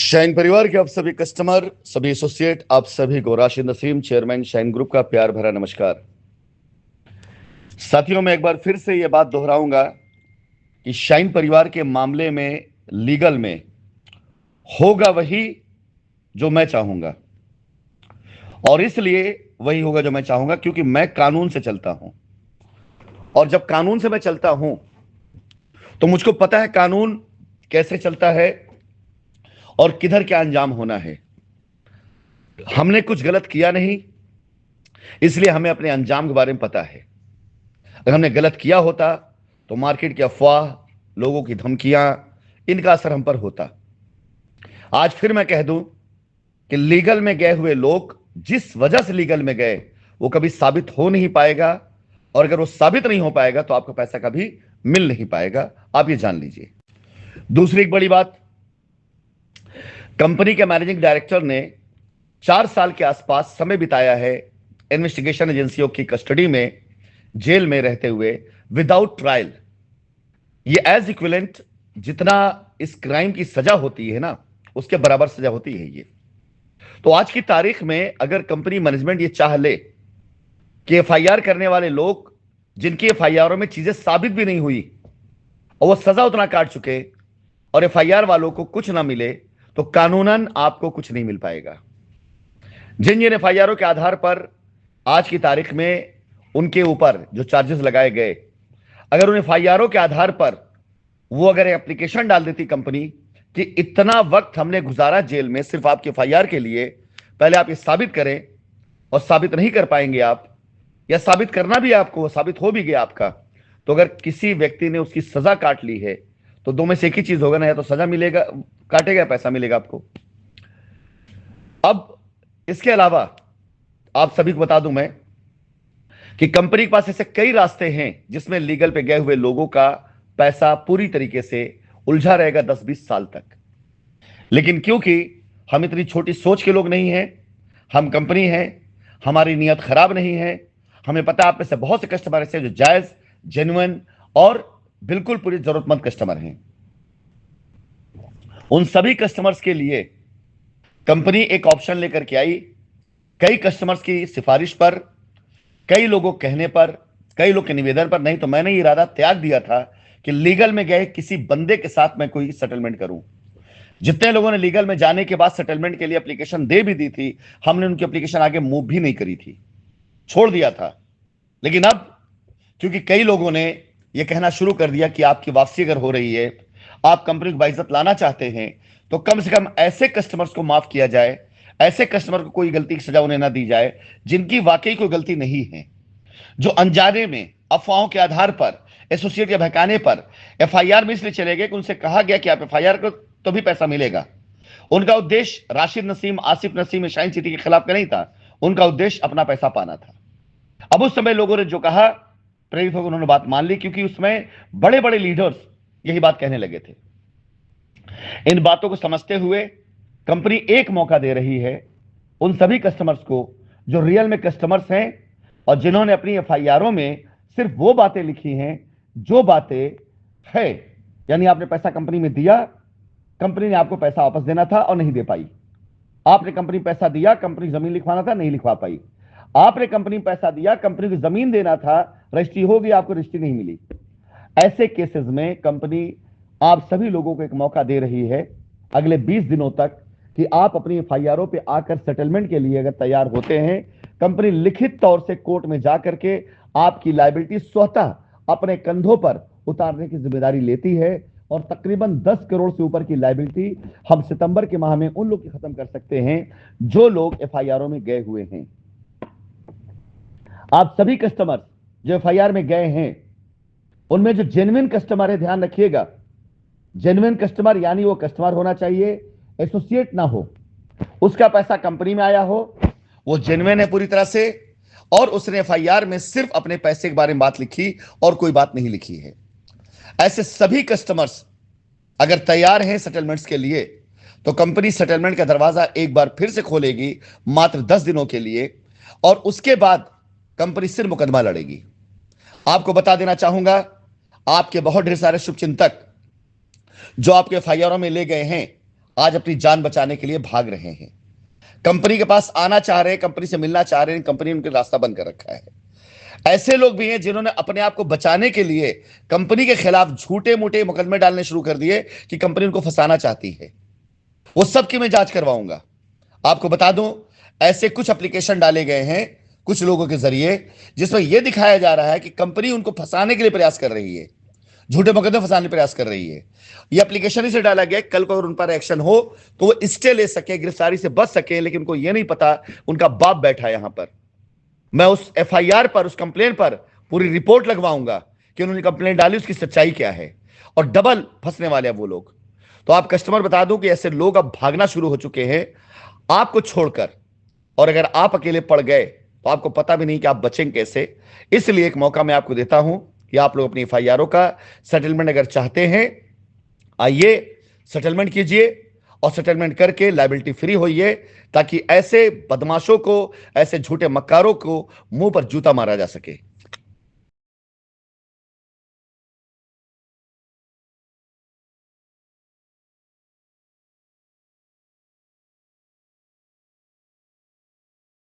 Shine परिवार के आप सभी कस्टमर, सभी एसोसिएट, आप सभी को Rashid Naseem, chairman shine group का प्यार भरा नमस्कार। साथियों, मैं एक बार फिर से यह बात दोहराऊंगा कि शाइन परिवार के मामले में लीगल में होगा वही जो मैं चाहूंगा, और इसलिए वही होगा जो मैं चाहूंगा क्योंकि मैं कानून से चलता हूं। और जब कानून से मैं चलता हूं तो मुझको पता है कानून कैसे चलता है और किधर क्या अंजाम होना है। हमने कुछ गलत किया नहीं, इसलिए हमें अपने अंजाम के बारे में पता है। अगर हमने गलत किया होता तो मार्केट की अफवाह, लोगों की धमकियां, इनका असर हम पर होता। आज फिर मैं कह दूं कि लीगल में गए हुए लोग जिस वजह से लीगल में गए वो कभी साबित हो नहीं पाएगा, और अगर वो साबित नहीं हो पाएगा तो आपका पैसा कभी मिल नहीं पाएगा। आप ये जान लीजिए। दूसरी एक बड़ी बात, कंपनी के मैनेजिंग डायरेक्टर ने 4 साल के आसपास समय बिताया है इन्वेस्टिगेशन एजेंसियों की कस्टडी में, जेल में रहते हुए विदाउट ट्रायल। ये एज इक्विवेलेंट जितना इस क्राइम की सजा होती है ना, उसके बराबर सजा होती है ये। तो आज की तारीख में अगर कंपनी मैनेजमेंट ये चाह ले कि एफआईआर करने वाले लोग जिनकी एफआईआरों में चीजें साबित भी नहीं हुई और वो सजा उतना काट चुके और एफआईआर वालों को कुछ ना मिले, तो कानूनन आपको कुछ नहीं मिल पाएगा। जिन जिन एफआईआरों के आधार पर आज की तारीख में उनके ऊपर जो चार्जेस लगाए गए, अगर उन एफआईआरों के आधार पर वो अगर एप्लीकेशन डाल देती कंपनी कि इतना वक्त हमने गुजारा जेल में सिर्फ आपके एफआईआर के लिए, पहले आप ये साबित करें, और साबित नहीं कर पाएंगे आप, या साबित करना भी आपको साबित हो भी गया आपका, तो अगर किसी व्यक्ति ने उसकी सजा काट ली है तो दो में से एक ही चीज होगा ना, या तो सजा मिलेगा, काटेगा, पैसा मिलेगा आपको। अब इसके अलावा आप सभी को बता दूं मैं कि कंपनी के पास ऐसे कई रास्ते हैं जिसमें लीगल पे गए हुए लोगों का पैसा पूरी तरीके से उलझा रहेगा 10-20 साल तक। लेकिन क्योंकि हम इतनी छोटी सोच के लोग नहीं हैं, हम कंपनी हैं, हमारी नीयत खराब नहीं है। हमें पता है आप में से बहुत से कस्टमर ऐसे जो जायज, जेन्युइन और बिल्कुल पूरी जरूरतमंद कस्टमर हैं। उन सभी कस्टमर्स के लिए कंपनी एक ऑप्शन लेकर के आई। कई कस्टमर्स की सिफारिश पर, कई लोगों के कहने पर, कई लोग के निवेदन पर, नहीं तो मैंने ये इरादा त्याग दिया था कि लीगल में गए किसी बंदे के साथ मैं कोई सेटलमेंट करूं। जितने लोगों ने लीगल में जाने के बाद सेटलमेंट के लिए एप्लीकेशन दे भी दी थी, हमने उनकी एप्लीकेशन आगे मूव भी नहीं करी थी, छोड़ दिया था। लेकिन अब क्योंकि कई लोगों ने यह कहना शुरू कर दिया कि आपकी वापसी अगर हो रही है, आप कंपनी को बाइज्जत लाना चाहते हैं, तो कम से कम ऐसे कस्टमर्स को माफ किया जाए, ऐसे कस्टमर को कोई गलती की सजा उन्हें ना दी जाए जिनकी वाकई कोई गलती नहीं है, जो अनजाने में अफवाहों के आधार पर, एसोसिएट के बहकाने पर एफआईआर में इसलिए चले गए कि उनसे कहा गया कि आप एफआईआर को तो भी पैसा मिलेगा। उनका उद्देश्य राशिद नसीम, आसिफ नसीम, शाइन सिटी के खिलाफ का नहीं था, उनका उद्देश्य अपना पैसा पाना था। अब उस समय लोगों ने जो कहा, प्रेरित होकर उन्होंने बात मान ली, क्योंकि उसमें बड़े बड़े लीडर्स यही बात कहने लगे थे। इन बातों को समझते हुए कंपनी एक मौका दे रही है उन सभी कस्टमर्स को जो रियल में कस्टमर्स हैं और जिन्होंने अपनी एफआईआरों में सिर्फ वो बातें लिखी हैं जो बातें है, यानी आपने पैसा कंपनी में दिया, कंपनी ने आपको पैसा वापस देना था और नहीं दे पाई। आपने कंपनी पैसा दिया, कंपनी जमीन लिखवाना था, नहीं लिखवा पाई। आपने कंपनी पैसा दिया, कंपनी को जमीन देना था, रजिस्ट्री हो गई, आपको रजिस्ट्री नहीं मिली। ऐसे केसेस में कंपनी आप सभी लोगों को एक मौका दे रही है अगले 20 दिनों तक कि आप अपनी एफआईआरों पे आकर सेटलमेंट के लिए अगर तैयार होते हैं, कंपनी लिखित तौर से कोर्ट में जाकर के आपकी लायबिलिटी स्वतः अपने कंधों पर उतारने की जिम्मेदारी लेती है। और तकरीबन 10 करोड़ से ऊपर की लायबिलिटी हम सितंबर के माह में उन लोग की खत्म कर सकते हैं जो लोग एफआईआरों में गए हुए हैं। आप सभी कस्टमर जो एफआईआर में गए हैं, उनमें जो जेन्युइन कस्टमर है, ध्यान रखिएगा, जेन्युइन कस्टमर यानी वो कस्टमर होना चाहिए, एसोसिएट ना हो, उसका पैसा कंपनी में आया हो, वो जेन्युइन है पूरी तरह से, और उसने एफआईआर में सिर्फ अपने पैसे के बारे में बात लिखी और कोई बात नहीं लिखी है। ऐसे सभी कस्टमर्स अगर तैयार हैं सेटलमेंट्स के लिए, तो कंपनी सेटलमेंट का दरवाजा एक बार फिर से खोलेगी मात्र 10 दिनों के लिए, और उसके बाद कंपनी सिर्फ मुकदमा लड़ेगी। आपको बता देना चाहूंगा, आपके बहुत ढेर सारे शुभचिंतक जो आपके एफआईआरों में ले गए हैं, आज अपनी जान बचाने के लिए भाग रहे हैं, कंपनी के पास आना चाह रहे हैं, कंपनी से मिलना चाह रहे हैं, कंपनी ने उनके रास्ता बंद कर रखा है। ऐसे लोग भी हैं जिन्होंने अपने आप को बचाने के लिए कंपनी के खिलाफ झूठे मूठे मुकदमे डालने शुरू कर दिए कि कंपनी उनको फंसाना चाहती है। वो सब की मैं जांच करवाऊंगा। आपको बता दूं, ऐसे कुछ एप्लीकेशन डाले गए हैं कुछ लोगों के जरिए जिसमें यह दिखाया जा रहा है कि कंपनी उनको फंसाने के लिए प्रयास कर रही है, झूठे मुकदमे फंसाने प्रयास कर रही है। यह एप्लीकेशन ही से डाला गया, कल को अगर उन पर एक्शन हो तो वो स्टे ले सके, गिरफ्तारी से बच सके, लेकिन उनको यह नहीं पता उनका बाप बैठा है यहां पर। मैं उस एफआईआर पर, उस कंप्लेंट पर पूरी रिपोर्ट लगवाऊंगा कि उन्होंने कंप्लेंट डाली, उसकी सच्चाई क्या है, और डबल फंसने वाले हैं वो लोग। तो आप कस्टमर बता दूं कि ऐसे लोग अब भागना शुरू हो चुके हैं आपको छोड़कर, और अगर आप अकेले पड़ गए तो आपको पता भी नहीं कि आप बचेंगे कैसे। इसलिए एक मौका मैं आपको देता हूं कि आप लोग अपनी एफआईआरों का सेटलमेंट अगर चाहते हैं, आइए सेटलमेंट कीजिए, और सेटलमेंट करके लायबिलिटी फ्री होइए, ताकि ऐसे बदमाशों को, ऐसे झूठे मक्कारों को मुंह पर जूता मारा जा सके।